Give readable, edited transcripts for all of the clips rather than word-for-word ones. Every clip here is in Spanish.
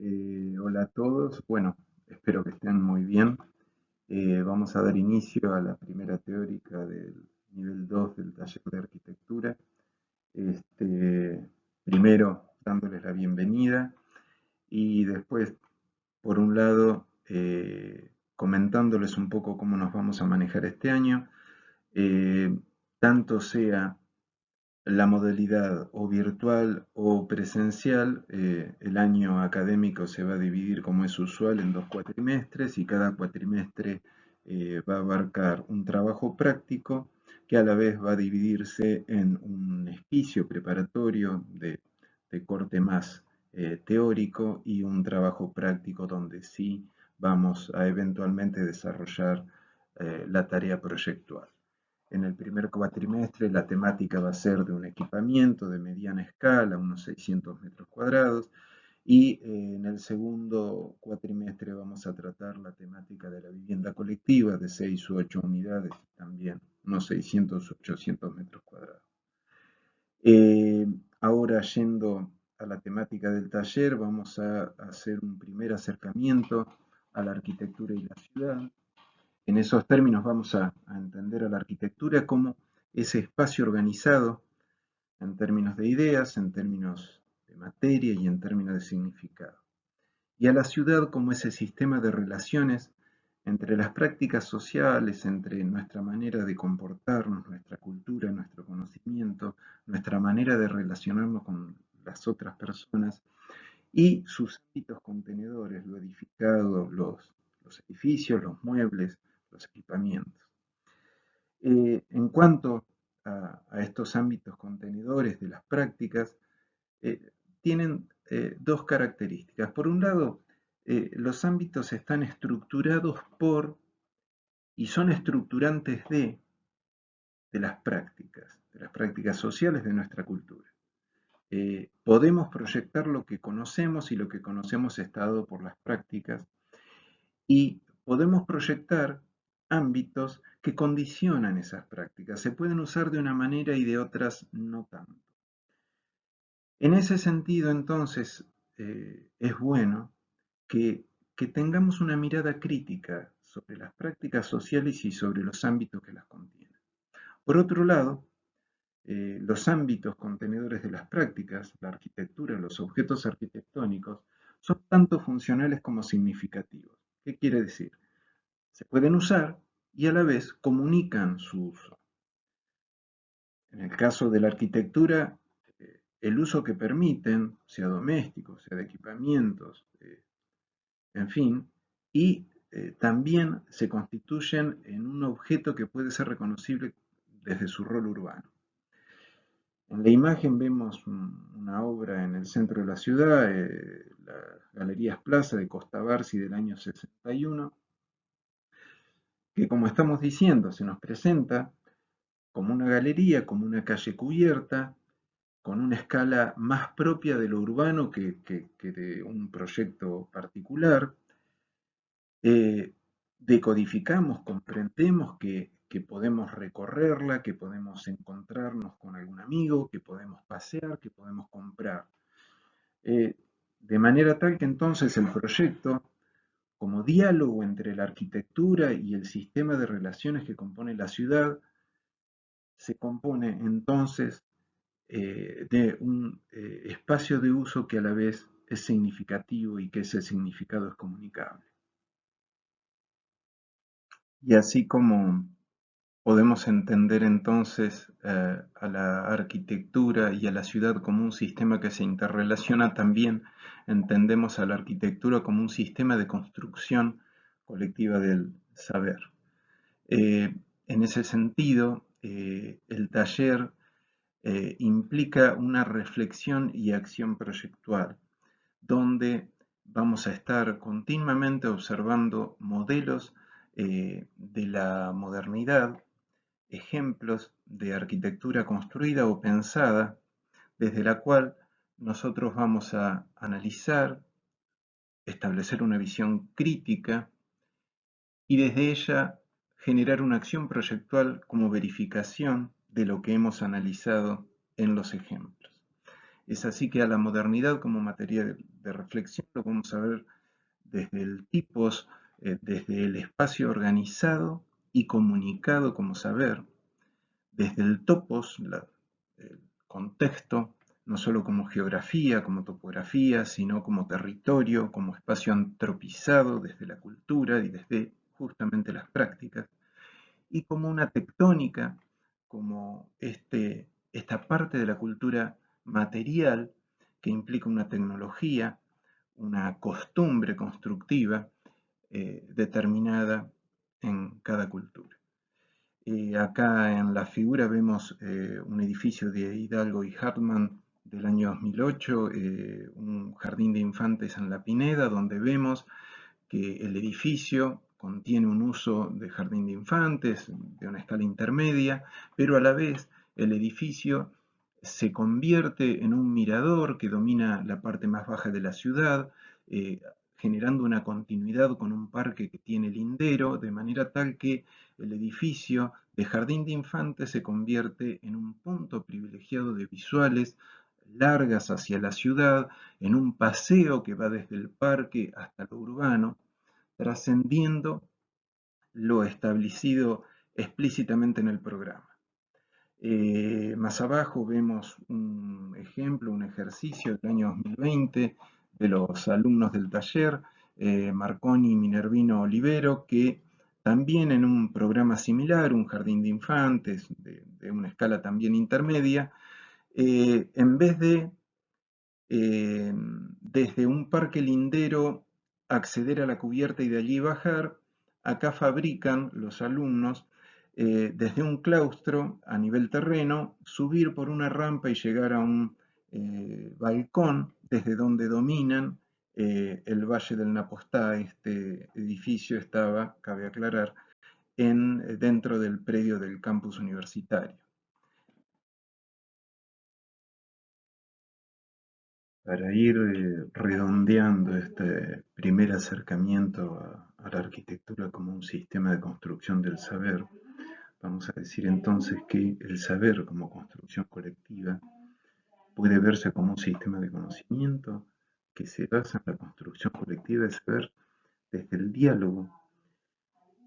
Hola a todos. Bueno, espero que estén muy bien. Vamos a dar inicio a la primera teórica del nivel 2 del taller de arquitectura. Primero, dándoles la bienvenida y después, por un lado, comentándoles un poco cómo nos vamos a manejar este año, eh, tanto sea la modalidad o virtual o presencial. El año académico se va a dividir, como es usual, en dos cuatrimestres y cada cuatrimestre va a abarcar un trabajo práctico que a la vez va a dividirse en un esquicio preparatorio de corte más teórico y un trabajo práctico donde sí vamos a eventualmente desarrollar la tarea proyectual. En el primer cuatrimestre la temática va a ser de un equipamiento de mediana escala, unos 600 metros cuadrados, y en el segundo cuatrimestre vamos a tratar la temática de la vivienda colectiva de 6 u 8 unidades, también unos 600 u 800 metros cuadrados. Eh, Ahora, yendo a la temática del taller, vamos a hacer un primer acercamiento a la arquitectura y la ciudad. En esos términos vamos a entender a la arquitectura como ese espacio organizado en términos de ideas, en términos de materia y en términos de significado. Y a la ciudad como ese sistema de relaciones entre las prácticas sociales, entre nuestra manera de comportarnos, nuestra cultura, nuestro conocimiento, nuestra manera de relacionarnos con las otras personas y sus ámbitos contenedores, lo edificado, los edificios, los muebles, los equipamientos. En cuanto a estos ámbitos contenedores de las prácticas, tienen dos características. Por un lado, los ámbitos están estructurados por y son estructurantes de las prácticas sociales de nuestra cultura. Podemos proyectar lo que conocemos y lo que conocemos está dado por las prácticas, y podemos proyectar ámbitos que condicionan esas prácticas. Se pueden usar de una manera y de otras no tanto. En ese sentido, entonces, es bueno que, que tengamos una mirada crítica sobre las prácticas sociales y sobre los ámbitos que las contienen. Por otro lado, los ámbitos contenedores de las prácticas, la arquitectura, los objetos arquitectónicos, son tanto funcionales como significativos. ¿Qué quiere decir? Se pueden usar y a la vez comunican su uso. En el caso de la arquitectura, el uso que permiten, sea doméstico, sea de equipamientos, en fin, y también se constituyen en un objeto que puede ser reconocible desde su rol urbano. En la imagen vemos una obra en el centro de la ciudad, la Galerías Plaza de Costa Barci del año 61, que, como estamos diciendo, se nos presenta como una galería, como una calle cubierta, con una escala más propia de lo urbano que de un proyecto particular. Decodificamos, comprendemos que podemos recorrerla, que podemos encontrarnos con algún amigo, que podemos pasear, que podemos comprar. De manera tal que entonces el proyecto, como diálogo entre la arquitectura y el sistema de relaciones que compone la ciudad, se compone entonces de un espacio de uso que a la vez es significativo y que ese significado es comunicable. Y así como podemos entender entonces a la arquitectura y a la ciudad como un sistema que se interrelaciona, también entendemos a la arquitectura como un sistema de construcción colectiva del saber. En ese sentido, el taller implica una reflexión y acción proyectual, donde vamos a estar continuamente observando modelos de la modernidad, ejemplos de arquitectura construida o pensada, desde la cual nosotros vamos a analizar, establecer una visión crítica y desde ella generar una acción proyectual como verificación de lo que hemos analizado en los ejemplos. Es así que a la modernidad como materia de reflexión lo vamos a ver desde el tipos, desde el espacio organizado y comunicado como saber, desde el topos, el contexto, no solo como geografía, como topografía, sino como territorio, como espacio antropizado desde la cultura y desde justamente las prácticas, y como una tectónica, como esta parte de la cultura material que implica una tecnología, una costumbre constructiva determinada en cada cultura. Acá en la figura vemos un edificio de Hidalgo y Hartmann del año 2008, un jardín de infantes en La Pineda, donde vemos que el edificio contiene un uso de jardín de infantes de una escala intermedia, pero a la vez el edificio se convierte en un mirador que domina la parte más baja de la ciudad, generando una continuidad con un parque que tiene lindero, de manera tal que el edificio de jardín de infantes se convierte en un punto privilegiado de visuales largas hacia la ciudad, en un paseo que va desde el parque hasta lo urbano, trascendiendo lo establecido explícitamente en el programa. Más abajo vemos un ejemplo, un ejercicio del año 2020 de los alumnos del taller, Marconi, Minervino, Olivero, que también en un programa similar, un jardín de infantes de una escala también intermedia, en vez de desde un parque lindero acceder a la cubierta y de allí bajar, acá fabrican los alumnos desde un claustro a nivel terreno, subir por una rampa y llegar a un balcón desde donde dominan el Valle del Napostá. Este edificio estaba, cabe aclarar, dentro del predio del campus universitario. Para ir redondeando este primer acercamiento a la arquitectura como un sistema de construcción del saber, vamos a decir entonces que el saber como construcción colectiva puede verse como un sistema de conocimiento que se basa en la construcción colectiva del saber desde el diálogo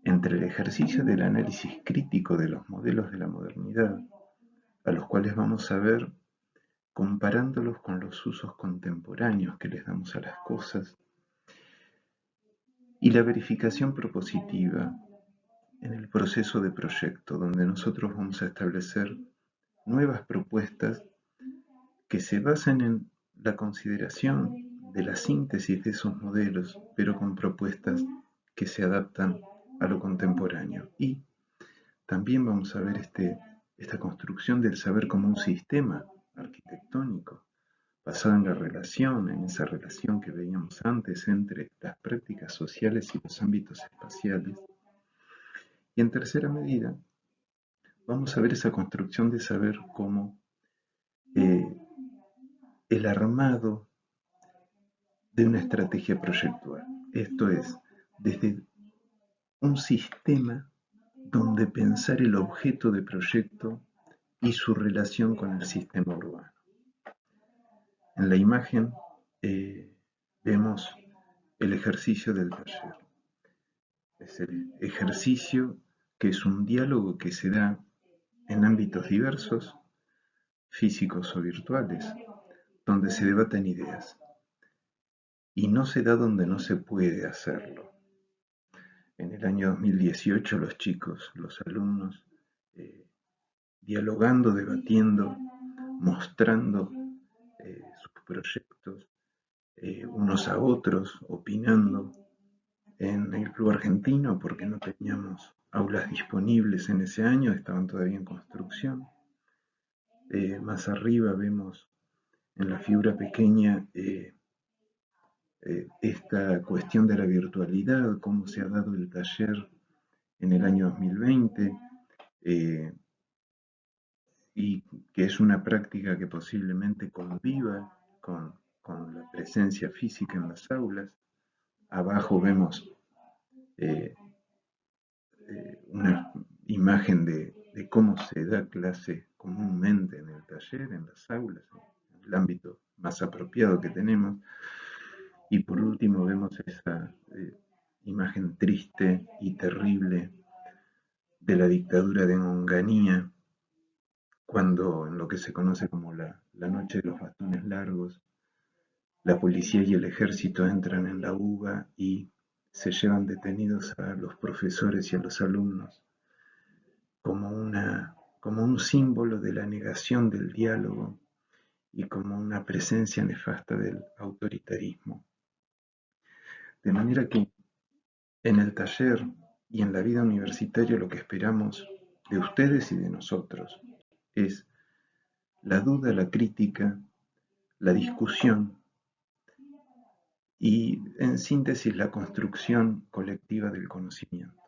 entre el ejercicio del análisis crítico de los modelos de la modernidad, a los cuales vamos a ver comparándolos con los usos contemporáneos que les damos a las cosas, y la verificación propositiva en el proceso de proyecto, donde nosotros vamos a establecer nuevas propuestas que se basan en la consideración de la síntesis de esos modelos, pero con propuestas que se adaptan a lo contemporáneo. Y también vamos a ver esta construcción del saber como un sistema arquitectónico, basado en la relación, en esa relación que veíamos antes entre las prácticas sociales y los ámbitos espaciales. Y en tercera medida, vamos a ver esa construcción de saber como eh, el armado de una estrategia proyectual. Esto es, desde un sistema donde pensar el objeto de proyecto y su relación con el sistema urbano. En la imagen vemos el ejercicio del taller. Es el ejercicio que es un diálogo que se da en ámbitos diversos, físicos o virtuales, donde se debaten ideas. Y no se da donde no se puede hacerlo. En el año 2018 los chicos, los alumnos, eh, dialogando, debatiendo, mostrando sus proyectos unos a otros, opinando en el Club Argentino porque no teníamos aulas disponibles en ese año, estaban todavía en construcción. Más arriba vemos en la figura pequeña esta cuestión de la virtualidad, cómo se ha dado el taller en el año 2020 eh, y que es una práctica que posiblemente conviva con la presencia física en las aulas. Abajo vemos eh, una imagen de cómo se da clase comúnmente en el taller, en las aulas, en el ámbito más apropiado que tenemos. Y por último vemos esa imagen triste y terrible de la dictadura de Onganía, cuando en lo que se conoce como la noche de los bastones largos, la policía y el ejército entran en la UBA y se llevan detenidos a los profesores y a los alumnos como como un símbolo de la negación del diálogo y como una presencia nefasta del autoritarismo. De manera que en el taller y en la vida universitaria lo que esperamos de ustedes y de nosotros es la duda, la crítica, la discusión y, en síntesis, la construcción colectiva del conocimiento.